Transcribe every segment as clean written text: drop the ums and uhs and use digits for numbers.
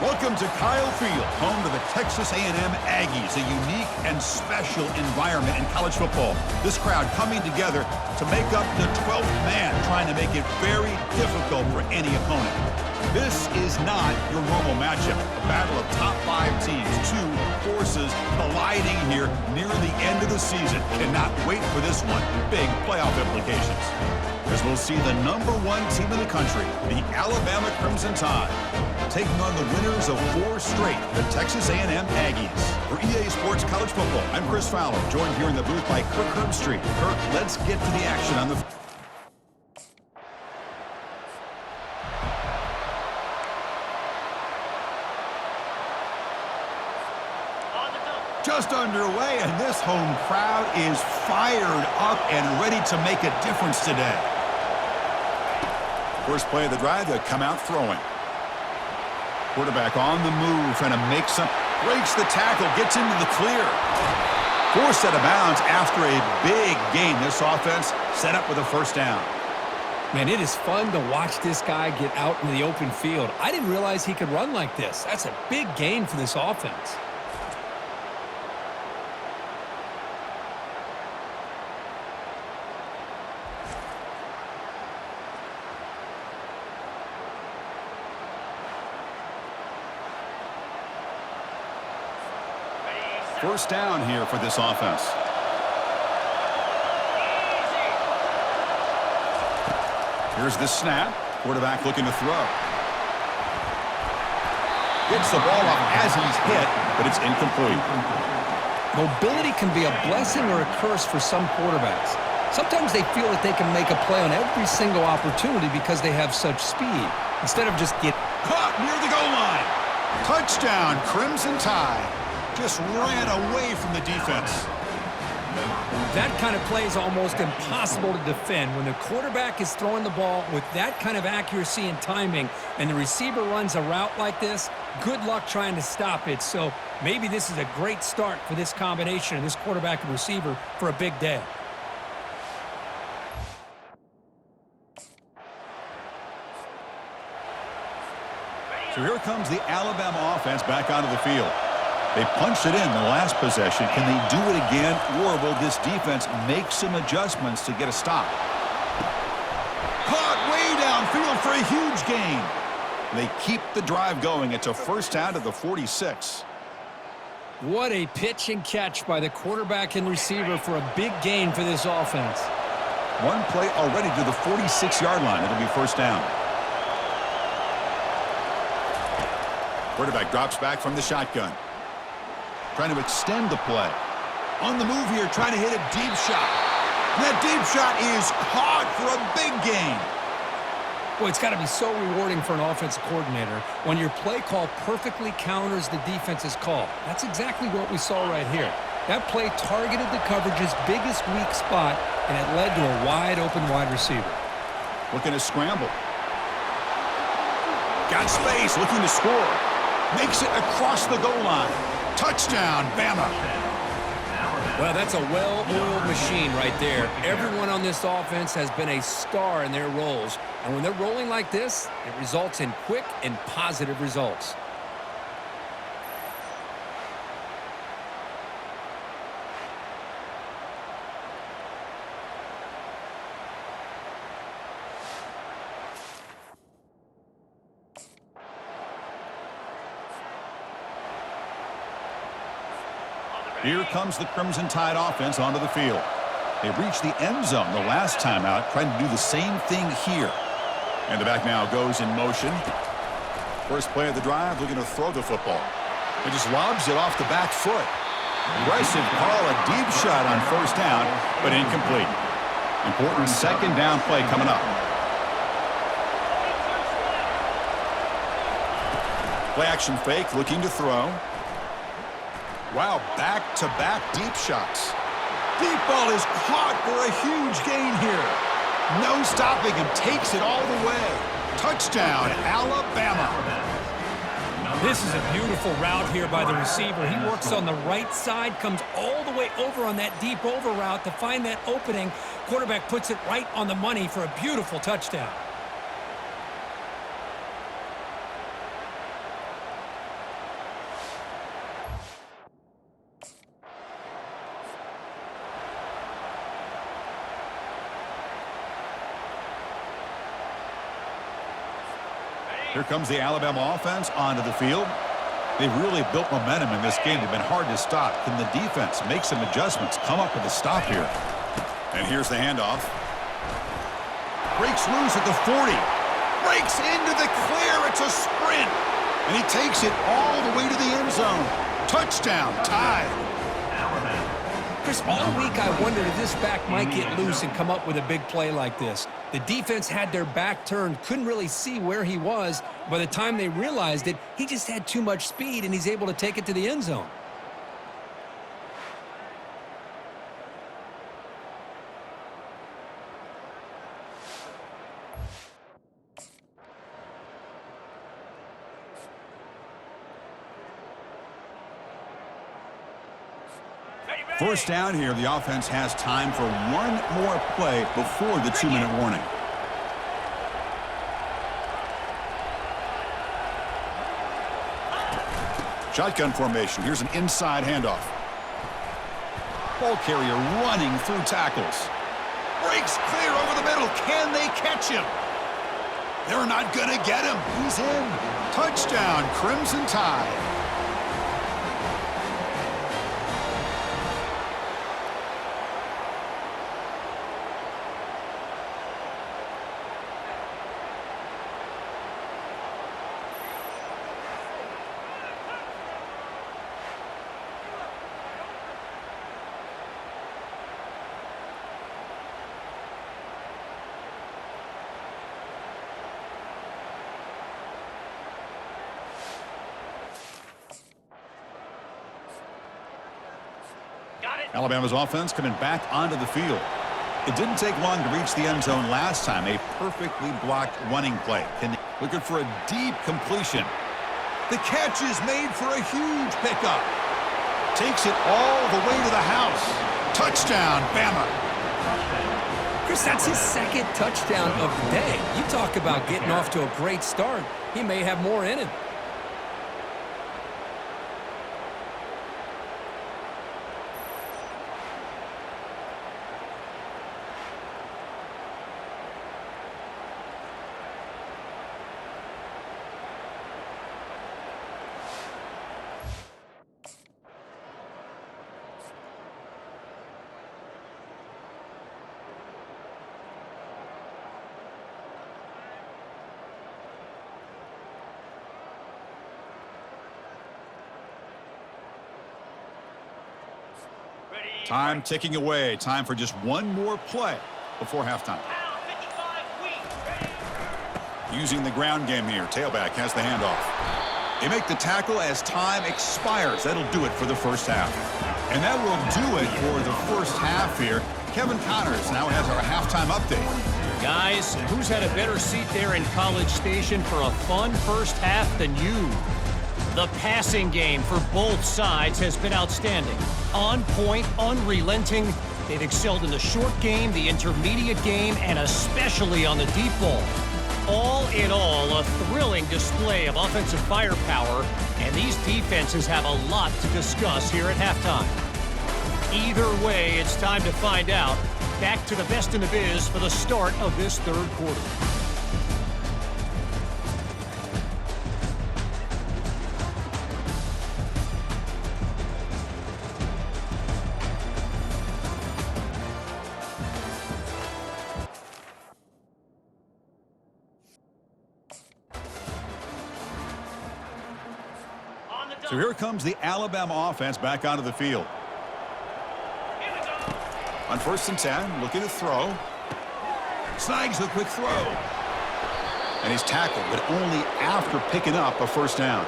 Welcome to Kyle Field, home to the Texas A&M Aggies, a unique and special environment in college football. This crowd coming together to make up the 12th man, trying to make it very difficult for any opponent. This is not your normal matchup, a battle of top 5 teams, two forces colliding here near the end of the season. Cannot wait for this one. Big playoff implications. As we'll see the #1 team in the country, the Alabama Crimson Tide, taking on the winners of 4 straight, the Texas A&M Aggies. For EA Sports College Football, I'm Chris Fowler, joined here in the booth by Kirk Herbstreit. Kirk, let's get to the action on the... Just underway, and this home crowd is fired up and ready to make a difference today. First play of the drive, they come out throwing. Quarterback on the move, trying to make some, breaks the tackle, gets into the clear. Forced out of bounds after a big gain. This offense set up with a first down. Man, it is fun to watch this guy get out in the open field. I didn't realize he could run like this. That's a big gain for this offense. First down here for this offense. Here's the snap. Quarterback looking to throw. Gets the ball up as he's hit, but it's incomplete. Mobility can be a blessing or a curse for some quarterbacks. Sometimes they feel that they can make a play on every single opportunity because they have such speed, instead of just getting caught near the goal line. Touchdown, Crimson Tide. Just ran away from the defense. That kind of play is almost impossible to defend when the quarterback is throwing the ball with that kind of accuracy and timing, and the receiver runs a route like this. Good luck trying to stop it. So maybe this is a great start for this combination of this quarterback and receiver for a big day. So here comes the Alabama offense back onto the field. They punched it in the last possession. Can they do it again, or will this defense make some adjustments to get a stop? Caught way downfield for a huge gain. They keep the drive going. It's a first down to the 46. What a pitch and catch by the quarterback and receiver for a big gain for this offense. One play already to the 46-yard line. It'll be first down. Quarterback drops back from the shotgun. Trying to extend the play. On the move here, trying to hit a deep shot. And that deep shot is caught for a big gain. Boy, it's got to be so rewarding for an offensive coordinator when your play call perfectly counters the defense's call. That's exactly what we saw right here. That play targeted the coverage's biggest weak spot, and it led to a wide-open wide receiver. Looking to scramble. Got space, looking to score. Makes it across the goal line. Touchdown, Bama. Well, that's a well-oiled machine right there. Everyone on this offense has been a star in their roles. And when they're rolling like this, it results in quick and positive results. Here comes the Crimson Tide offense onto the field. They reached the end zone the last time out, trying to do the same thing here. And the back now goes in motion. First play of the drive, looking to throw the football. He just lobs it off the back foot. Aggressive call, a deep shot on first down, but incomplete. Important second down play coming up. Play action fake, looking to throw. Wow, back-to-back deep shots. Deep ball is caught for a huge gain here. No stopping him, takes it all the way. Touchdown, Alabama. This is a beautiful route here by the receiver. He works on the right side, comes all the way over on that deep over route to find that opening. Quarterback puts it right on the money for a beautiful touchdown. Here comes the Alabama offense onto the field. They've really built momentum in this game. They've been hard to stop. Can the defense make some adjustments, come up with a stop here? And here's the handoff. Breaks loose at the 40. Breaks into the clear. It's a sprint. And he takes it all the way to the end zone. Touchdown, tied. Chris, all week I wondered if this back might get loose and come up with a big play like this. The defense had their back turned, couldn't really see where he was. By the time they realized it, he just had too much speed, and he's able to take it to the end zone. First down here, the offense has time for one more play before the 2-minute warning. Shotgun formation. Here's an inside handoff. Ball carrier running through tackles. Breaks clear over the middle. Can they catch him? They're not going to get him. He's in. Touchdown, Crimson Tide. Alabama's offense coming back onto the field. It didn't take long to reach the end zone last time. A perfectly blocked running play. Looking for a deep completion. The catch is made for a huge pickup. Takes it all the way to the house. Touchdown, Bama. Chris, that's his second touchdown of the day. You talk about getting off to a great start. He may have more in him. Time ticking away. Time for just one more play before halftime. Using the ground game here. Tailback has the handoff. They make the tackle as time expires. That'll do it for the first half. And that will do it for the first half here. Kevin Connors now has our halftime update. Guys, who's had a better seat there in College Station for a fun first half than you? The passing game for both sides has been outstanding. On point, unrelenting. They've excelled in the short game, the intermediate game, and especially on the deep ball. All in all, a thrilling display of offensive firepower, and these defenses have a lot to discuss here at halftime. Either way, it's time to find out. Back to the best in the biz for the start of this third quarter. So here comes the Alabama offense back onto the field. On 1st and 10, looking to throw. Snags the quick throw. And he's tackled, but only after picking up a first down.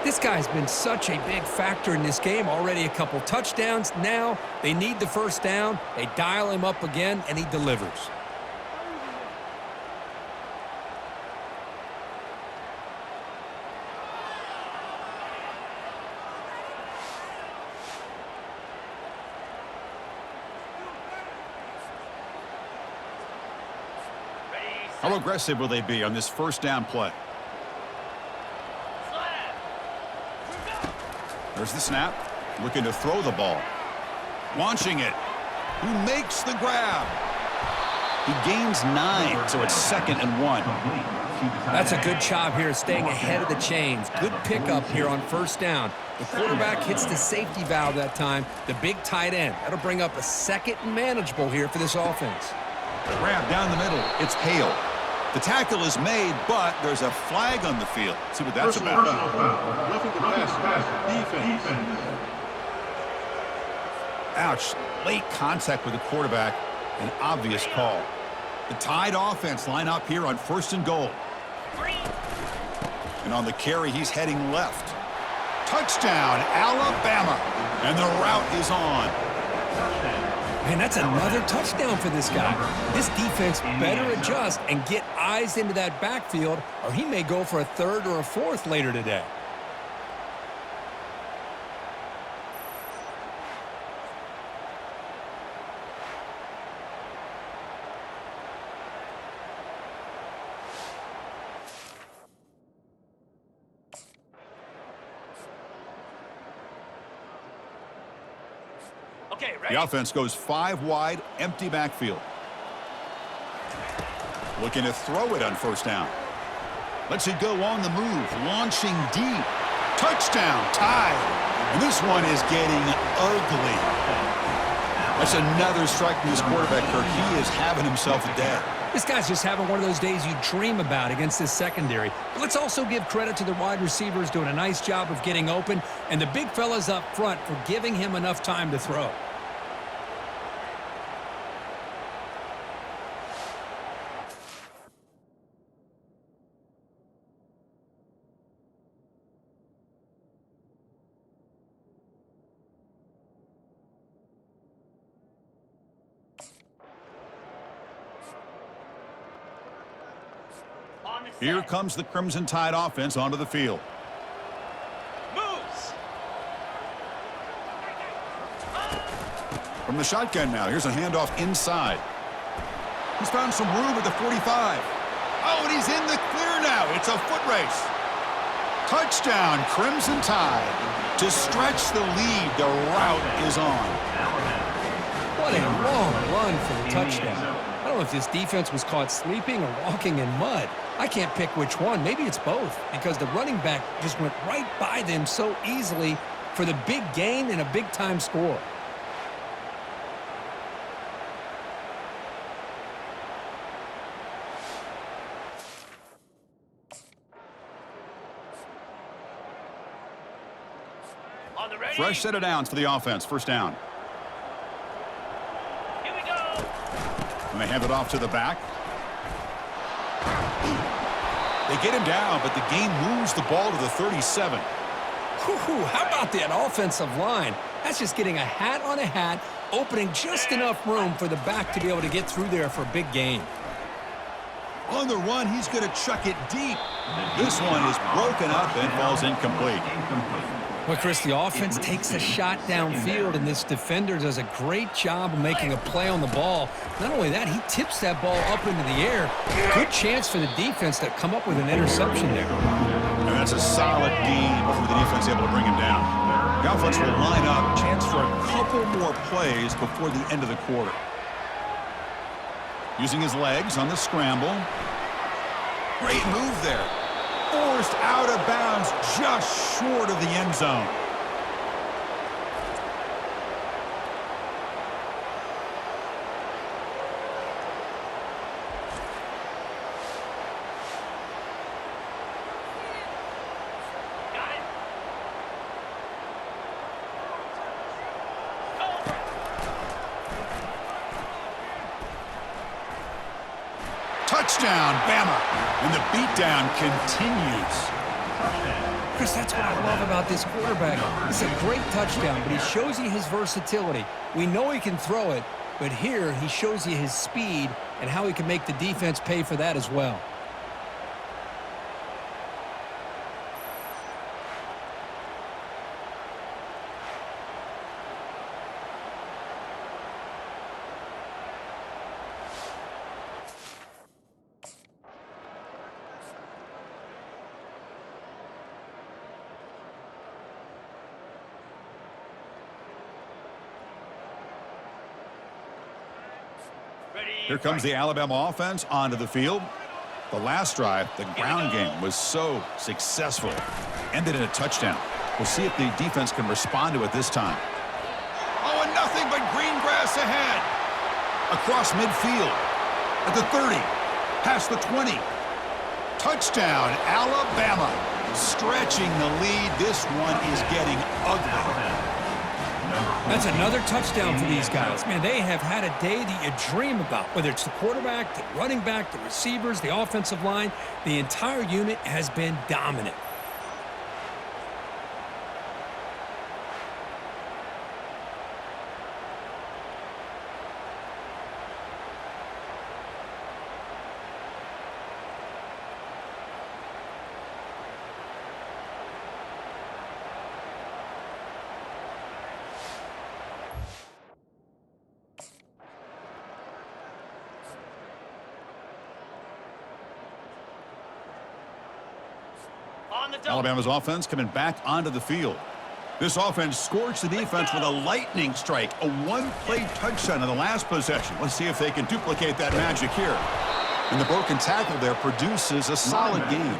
This guy's been such a big factor in this game. Already a couple touchdowns. Now they need the first down. They dial him up again, and he delivers. How aggressive will they be on this first down play? There's the snap. Looking to throw the ball. Launching it. Who makes the grab? He gains 9, so it's 2nd and 1. That's a good job here, staying ahead of the chains. Good pickup here on first down. The quarterback hits the safety valve that time, the big tight end. That'll bring up a second and manageable here for this offense. Grab down the middle. It's Hale. The tackle is made, but there's a flag on the field. Let's see what that's about. Ouch. Late contact with the quarterback. An obvious call. The Tide offense line up here on 1st and goal. And on the carry, he's heading left. Touchdown, Alabama. And the route is on. Man, that's another touchdown for this guy. This defense better adjust and get eyes into that backfield, or he may go for a third or a fourth later today. Okay, ready? The offense goes 5 wide, empty backfield. Looking to throw it on 1st down. Lets it go on the move, launching deep. Touchdown, Tide. And this one is getting ugly. That's another strike from this quarterback, Kirk. He is having himself a day. This guy's just having one of those days you dream about against this secondary. But let's also give credit to the wide receivers doing a nice job of getting open, and the big fellas up front for giving him enough time to throw. Here comes the Crimson Tide offense onto the field. Moves. From the shotgun now, here's a handoff inside. He's found some room at the 45. Oh, and he's in the clear now. It's a foot race. Touchdown, Crimson Tide. To stretch the lead, the route is on. What a long run for the touchdown. I don't know if this defense was caught sleeping or walking in mud. I can't pick which one. Maybe it's both, because the running back just went right by them so easily for the big gain and a big-time score. On the ready. Fresh set of downs for the offense. 1st down. Here we go. And they hand it off to the back. They get him down, but the game moves the ball to the 37. How about that offensive line? That's just getting a hat on a hat, opening just enough room for the back to be able to get through there for a big gain. On the run, he's going to chuck it deep. This one is broken up and falls incomplete. Well, Chris, the offense takes a shot downfield, and this defender does a great job of making a play on the ball. Not only that, he tips that ball up into the air. Good chance for the defense to come up with an interception there. And that's a solid game for the defense able to bring him down. The offense will line up, chance for a couple more plays before the end of the quarter. Using his legs on the scramble. Great move there. Forced out of bounds just short of the end zone. Got it. Touchdown, Bama. And the beatdown continues. Chris, that's what I love about this quarterback. It's a great touchdown, but he shows you his versatility. We know he can throw it, but here he shows you his speed and how he can make the defense pay for that as well. Here comes the Alabama offense onto the field. The last drive, the ground game was so successful. Ended in a touchdown. We'll see if the defense can respond to it this time. Oh, and nothing but green grass ahead. Across midfield. At the 30. Past the 20. Touchdown, Alabama. Stretching the lead. This one is getting ugly. That's another touchdown for these guys. Man, they have had a day that you dream about, whether it's the quarterback, the running back, the receivers, the offensive line. The entire unit has been dominant. Alabama's offense coming back onto the field. This offense scorched the defense with a lightning strike, a one-play touchdown in the last possession. Let's see if they can duplicate that magic here. And the broken tackle there produces a solid game.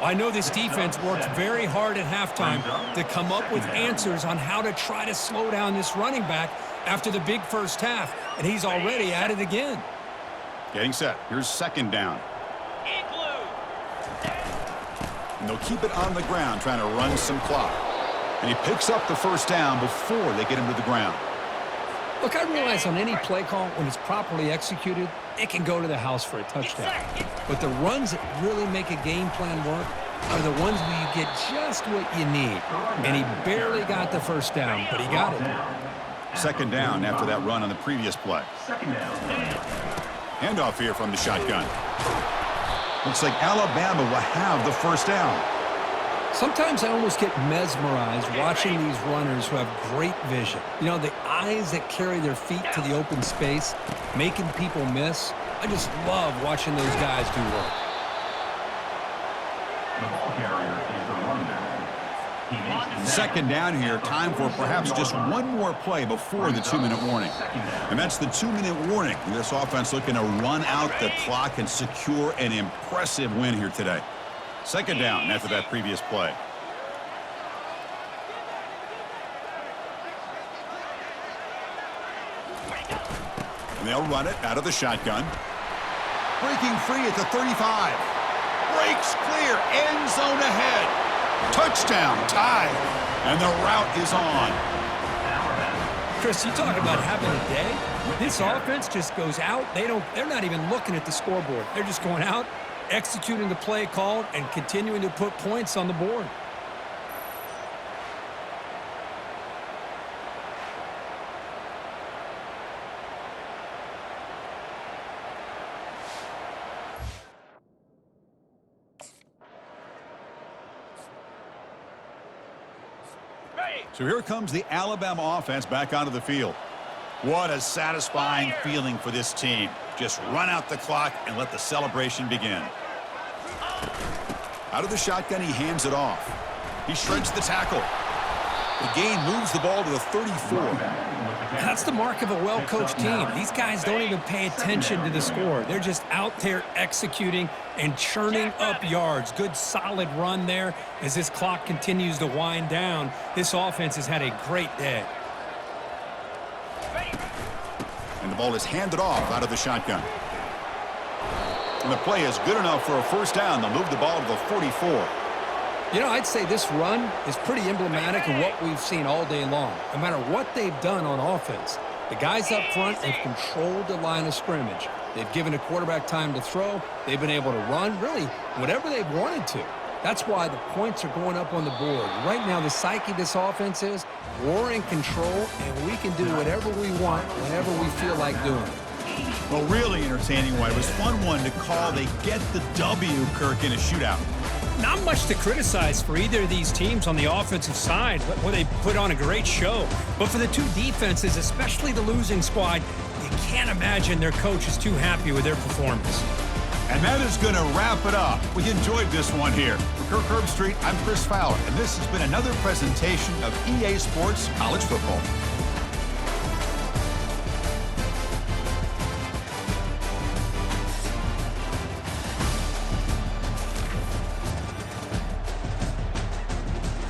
I know this defense worked very hard at halftime to come up with answers on how to try to slow down this running back after the big first half, and he's already at it again. Getting set. Here's second down. And they'll keep it on the ground, trying to run some clock. And he picks up the first down before they get him to the ground. Look, I realize on any play call, when it's properly executed, it can go to the house for a touchdown. But the runs that really make a game plan work are the ones where you get just what you need. And he barely got the first down, but he got it. Second down after that run on the previous play. Handoff here from the shotgun. Looks like Alabama will have the first down. Sometimes I almost get mesmerized watching these runners who have great vision. You know, the eyes that carry their feet to the open space, making people miss. I just love watching those guys do work. The ball carrier is the running back. Second down here, time for perhaps just one more play before the 2-minute warning. And that's the 2-minute warning. This offense looking to run out the clock and secure an impressive win here today. Second down after that previous play. And they'll run it out of the shotgun. Breaking free at the 35. Breaks clear, end zone ahead. Touchdown, tie, and the route is on. Chris, you talk about having a day. This offense just goes out. They're not even looking at the scoreboard. They're just going out, executing the play called, and continuing to put points on the board. So here comes the Alabama offense back onto the field. What a satisfying feeling for this team. Just run out the clock and let the celebration begin. Out of the shotgun, he hands it off. He shreds the tackle. The gain moves the ball to the 34. That's the mark of a well-coached team. These guys don't even pay attention to the score. They're just out there executing and churning up yards. Good, solid run there as this clock continues to wind down. This offense has had a great day. And the ball is handed off out of the shotgun. And the play is good enough for a first down. They'll move the ball to the 44. You know, I'd say this run is pretty emblematic of what we've seen all day long. No matter what they've done on offense, the guys up front have controlled the line of scrimmage. They've given a quarterback time to throw. They've been able to run, really, whatever they've wanted to. That's why the points are going up on the board. Right now, the psyche of this offense is we're in control, and we can do whatever we want whenever we feel like doing it. Well, really entertaining one. It was fun one to call. They get the W, Kirk, in a shootout. Not much to criticize for either of these teams on the offensive side, where they put on a great show. But for the two defenses, especially the losing squad, you can't imagine their coach is too happy with their performance. And that is going to wrap it up. We enjoyed this one here. For Kirk Herbstreit, I'm Chris Fowler, and this has been another presentation of EA Sports College Football.